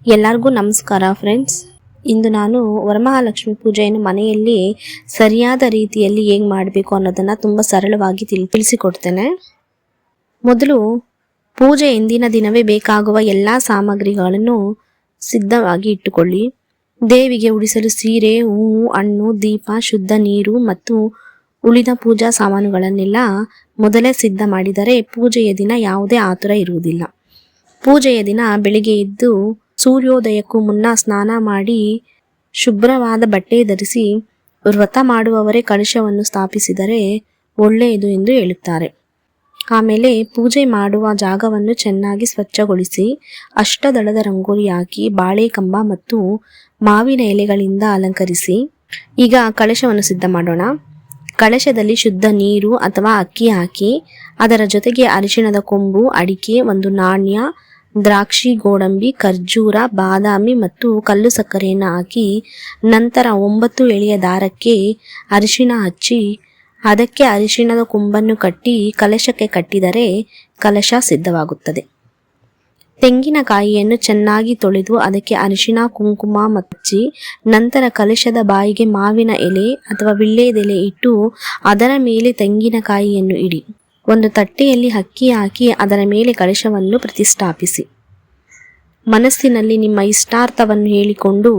ಎಲ್ಲರಿಗೂ ನಮಸ್ಕಾರ ಫ್ರೆಂಡ್ಸ್. ಇಂದು ನಾನು ವರಮಹಾಲಕ್ಷ್ಮಿ ಪೂಜೆಯನ್ನು ಮನೆಯಲ್ಲಿ ಸರಿಯಾದ ರೀತಿಯಲ್ಲಿ ಹೇಗೆ ಮಾಡಬೇಕು ಅನ್ನೋದನ್ನು ತುಂಬ ಸರಳವಾಗಿ ತಿಳಿಸಿಕೊಡ್ತೇನೆ. ಮೊದಲು ಪೂಜೆ ಹಿಂದಿನ ದಿನವೇ ಬೇಕಾಗುವ ಎಲ್ಲ ಸಾಮಗ್ರಿಗಳನ್ನು ಸಿದ್ಧವಾಗಿ ಇಟ್ಟುಕೊಳ್ಳಿ. ದೇವಿಗೆ ಉಡಿಸಲು ಸೀರೆ, ಹೂವು, ಹಣ್ಣು, ದೀಪ, ಶುದ್ಧ ನೀರು ಮತ್ತು ಉಳಿದ ಪೂಜಾ ಸಾಮಾನುಗಳನ್ನೆಲ್ಲ ಮೊದಲೇ ಸಿದ್ಧ ಮಾಡಿದರೆ ಪೂಜೆಯ ದಿನ ಯಾವುದೇ ಆತುರ ಇರುವುದಿಲ್ಲ. ಪೂಜೆಯ ದಿನ ಬೆಳಿಗ್ಗೆ ಎದ್ದು ಸೂರ್ಯೋದಯಕ್ಕೂ ಮುನ್ನ ಸ್ನಾನ ಮಾಡಿ ಶುಭ್ರವಾದ ಬಟ್ಟೆ ಧರಿಸಿ ವ್ರತ ಮಾಡುವವರೇ ಕಳಶವನ್ನು ಸ್ಥಾಪಿಸಿದರೆ ಒಳ್ಳೆಯದು ಎಂದು ಹೇಳುತ್ತಾರೆ. ಆಮೇಲೆ ಪೂಜೆ ಮಾಡುವ ಜಾಗವನ್ನು ಚೆನ್ನಾಗಿ ಸ್ವಚ್ಛಗೊಳಿಸಿ ಅಷ್ಟದಳದ ರಂಗೋಲಿ ಹಾಕಿ ಬಾಳೆ ಕಂಬ ಮತ್ತು ಮಾವಿನ ಎಲೆಗಳಿಂದ ಅಲಂಕರಿಸಿ. ಈಗ ಕಳಶವನ್ನು ಸಿದ್ಧ ಮಾಡೋಣ. ಕಳಶದಲ್ಲಿ ಶುದ್ಧ ನೀರು ಅಥವಾ ಅಕ್ಕಿ ಹಾಕಿ ಅದರ ಜೊತೆಗೆ ಅರಿಶಿಣದ ಕೊಂಬು, ಅಡಿಕೆ, ಒಂದು ನಾಣ್ಯ, ದ್ರಾಕ್ಷಿ, ಗೋಡಂಬಿ, ಖರ್ಜೂರ, ಬಾದಾಮಿ ಮತ್ತು ಕಲ್ಲು ಸಕ್ಕರೆಯನ್ನು ಹಾಕಿ ನಂತರ 9 ಎಳೆಯ ದಾರಕ್ಕೆ ಅರಿಶಿಣ ಹಚ್ಚಿ ಅದಕ್ಕೆ ಅರಿಶಿಣದ ಕೊಂಬನ್ನು ಕಟ್ಟಿ ಕಲಶಕ್ಕೆ ಕಟ್ಟಿದರೆ ಕಲಶ ಸಿದ್ಧವಾಗುತ್ತದೆ. ತೆಂಗಿನಕಾಯಿಯನ್ನು ಚೆನ್ನಾಗಿ ತೊಳೆದು ಅದಕ್ಕೆ ಅರಿಶಿಣ, ಕುಂಕುಮ ಹಚ್ಚಿ ನಂತರ ಕಲಶದ ಬಾಯಿಗೆ ಮಾವಿನ ಎಲೆ ಅಥವಾ ವಿಳ್ಯದೆಲೆ ಇಟ್ಟು ಅದರ ಮೇಲೆ ತೆಂಗಿನಕಾಯಿಯನ್ನು ಇಡಿ. ಒಂದು ತಟ್ಟೆಯಲ್ಲಿ ಅಕ್ಕಿ ಹಾಕಿ ಅದರ ಮೇಲೆ ಕಳಶವನ್ನು ಪ್ರತಿಷ್ಠಾಪಿಸಿ ಮನಸ್ಸಿನಲ್ಲಿ ನಿಮ್ಮ ಇಷ್ಟಾರ್ಥವನ್ನು ಹೇಳಿಕೊಂಡು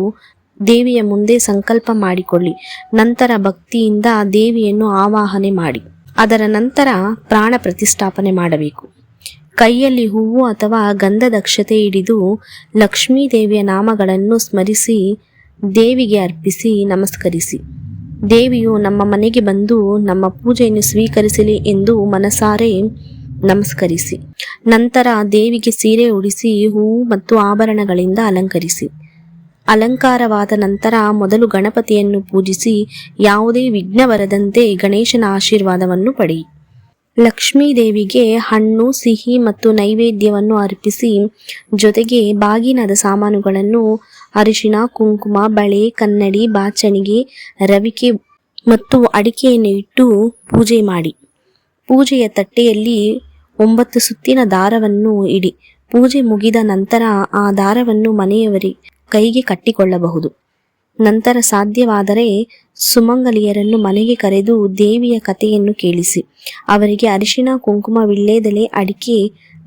ದೇವಿಯ ಮುಂದೆ ಸಂಕಲ್ಪ ಮಾಡಿಕೊಳ್ಳಿ. ನಂತರ ಭಕ್ತಿಯಿಂದ ದೇವಿಯನ್ನು ಆವಾಹನೆ ಮಾಡಿ ಅದರ ನಂತರ ಪ್ರಾಣ ಪ್ರತಿಷ್ಠಾಪನೆ ಮಾಡಬೇಕು. ಕೈಯಲ್ಲಿ ಹೂವು ಅಥವಾ ಗಂಧದ ಅಕ್ಷತೆ ಹಿಡಿದು ಲಕ್ಷ್ಮೀ ದೇವಿಯ ನಾಮಗಳನ್ನು ಸ್ಮರಿಸಿ ದೇವಿಗೆ ಅರ್ಪಿಸಿ ನಮಸ್ಕರಿಸಿ. ದೇವಿಯು ನಮ್ಮ ಮನೆಗೆ ಬಂದು ನಮ್ಮ ಪೂಜೆಯನ್ನು ಸ್ವೀಕರಿಸಲಿ ಎಂದು ಮನಸಾರೆ ನಮಸ್ಕರಿಸಿ. ನಂತರ ದೇವಿಗೆ ಸೀರೆ ಉಡಿಸಿ ಹೂವು ಮತ್ತು ಆಭರಣಗಳಿಂದ ಅಲಂಕರಿಸಿ. ಅಲಂಕಾರವಾದ ನಂತರ ಮೊದಲು ಗಣಪತಿಯನ್ನು ಪೂಜಿಸಿ ಯಾವುದೇ ವಿಘ್ನ ಬರದಂತೆ ಗಣೇಶನ ಆಶೀರ್ವಾದವನ್ನು ಪಡೆಯಿ. ಲಕ್ಷ್ಮೀ ದೇವಿಗೆ ಹಣ್ಣು, ಸಿಹಿ ಮತ್ತು ನೈವೇದ್ಯವನ್ನು ಅರ್ಪಿಸಿ ಜೊತೆಗೆ ಬಾಗಿನದ ಸಾಮಾನುಗಳನ್ನು ಅರಿಶಿಣ, ಕುಂಕುಮ, ಬಳೆ, ಕನ್ನಡಿ, ಬಾಚಣಿಗೆ, ರವಿಕೆ ಮತ್ತು ಅಡಿಕೆಯನ್ನು ಇಟ್ಟು ಪೂಜೆ ಮಾಡಿ. ಪೂಜೆಯ ತಟ್ಟೆಯಲ್ಲಿ 9 ಸುತ್ತಿನ ದಾರವನ್ನು ಇಡಿ. ಪೂಜೆ ಮುಗಿದ ನಂತರ ಆ ದಾರವನ್ನು ಮನೆಯವರ ಕೈಗೆ ಕಟ್ಟಿಕೊಳ್ಳಬಹುದು. ನಂತರ ಸಾಧ್ಯವಾದರೆ ಸುಮಂಗಲಿಯರನ್ನು ಮನೆಗೆ ಕರೆದು ದೇವಿಯ ಕಥೆಯನ್ನು ಕೇಳಿಸಿ ಅವರಿಗೆ ಅರಿಶಿಣ, ಕುಂಕುಮ, ವಿಳ್ಯದೆಲೆ, ಅಡಿಕೆ,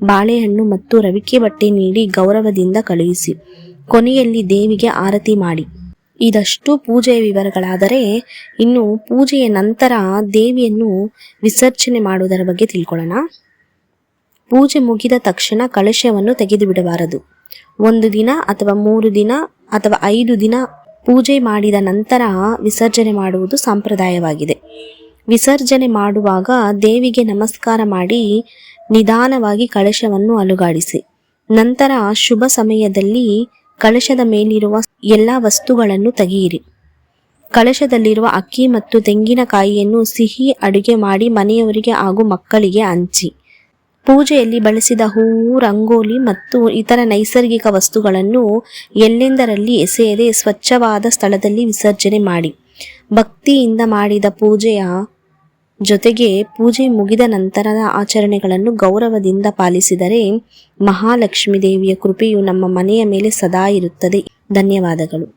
ಬಾಳೆಹಣ್ಣು ಮತ್ತು ರವಿಕೆ ಬಟ್ಟೆ ನೀಡಿ ಗೌರವದಿಂದ ಕಳುಹಿಸಿ. ಕೊನೆಯಲ್ಲಿ ದೇವಿಗೆ ಆರತಿ ಮಾಡಿ. ಇದಷ್ಟು ಪೂಜೆಯ ವಿವರಗಳಾದರೆ ಇನ್ನು ಪೂಜೆಯ ನಂತರ ದೇವಿಯನ್ನು ವಿಸರ್ಜನೆ ಮಾಡುವುದರ ಬಗ್ಗೆ ತಿಳ್ಕೊಳ್ಳೋಣ. ಪೂಜೆ ಮುಗಿದ ತಕ್ಷಣ ಕಳಶವನ್ನು ತೆಗೆದು ಬಿಡಬಾರದು. 1 ದಿನ ಅಥವಾ 3 ದಿನ ಅಥವಾ 5 ದಿನ ಪೂಜೆ ಮಾಡಿದ ನಂತರ ವಿಸರ್ಜನೆ ಮಾಡುವುದು ಸಂಪ್ರದಾಯವಾಗಿದೆ. ವಿಸರ್ಜನೆ ಮಾಡುವಾಗ ದೇವಿಗೆ ನಮಸ್ಕಾರ ಮಾಡಿ ನಿಧಾನವಾಗಿ ಕಳಶವನ್ನು ಅಲುಗಾಡಿಸಿ. ನಂತರ ಶುಭ ಸಮಯದಲ್ಲಿ ಕಳಶದ ಮೇಲಿರುವ ಎಲ್ಲ ವಸ್ತುಗಳನ್ನು ತೆಗೆಯಿರಿ. ಕಳಶದಲ್ಲಿರುವ ಅಕ್ಕಿ ಮತ್ತು ತೆಂಗಿನಕಾಯಿಯನ್ನು ಸಿಹಿ ಅಡುಗೆ ಮಾಡಿ ಮನೆಯವರಿಗೆ ಹಾಗೂ ಮಕ್ಕಳಿಗೆ ಹಂಚಿ. ಪೂಜೆಯಲ್ಲಿ ಬಳಸಿದ ಹೂವು, ರಂಗೋಲಿ ಮತ್ತು ಇತರ ನೈಸರ್ಗಿಕ ವಸ್ತುಗಳನ್ನು ಎಲ್ಲೆಂದರಲ್ಲಿ ಎಸೆಯದೆ ಸ್ವಚ್ಛವಾದ ಸ್ಥಳದಲ್ಲಿ ವಿಸರ್ಜನೆ ಮಾಡಿ. ಭಕ್ತಿಯಿಂದ ಮಾಡಿದ ಪೂಜೆಯ ಜೊತೆಗೆ ಪೂಜೆ ಮುಗಿದ ನಂತರದ ಆಚರಣೆಗಳನ್ನು ಗೌರವದಿಂದ ಪಾಲಿಸಿದರೆ ಮಹಾಲಕ್ಷ್ಮೀ ದೇವಿಯ ಕೃಪೆಯು ನಮ್ಮ ಮನೆಯ ಮೇಲೆ ಸದಾ ಇರುತ್ತದೆ. ಧನ್ಯವಾದಗಳು.